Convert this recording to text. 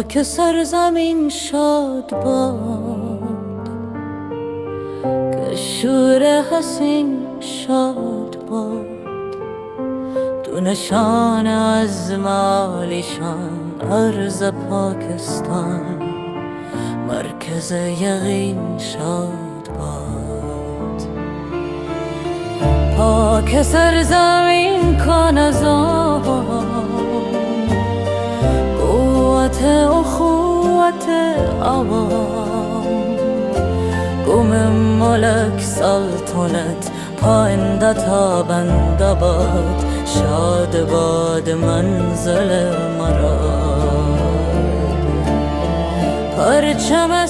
پاک سرزمین شاد باد، که شور حسین شاد باد. تو نشان از مالیشان ارض پاکستان، مرکز یقین شاد باد. پاک سرزمین کن از آن قوت اخوت عوام، گم ملک سلطنت پاینده تا بنده باد. شاد باد منزل مرا، پرچم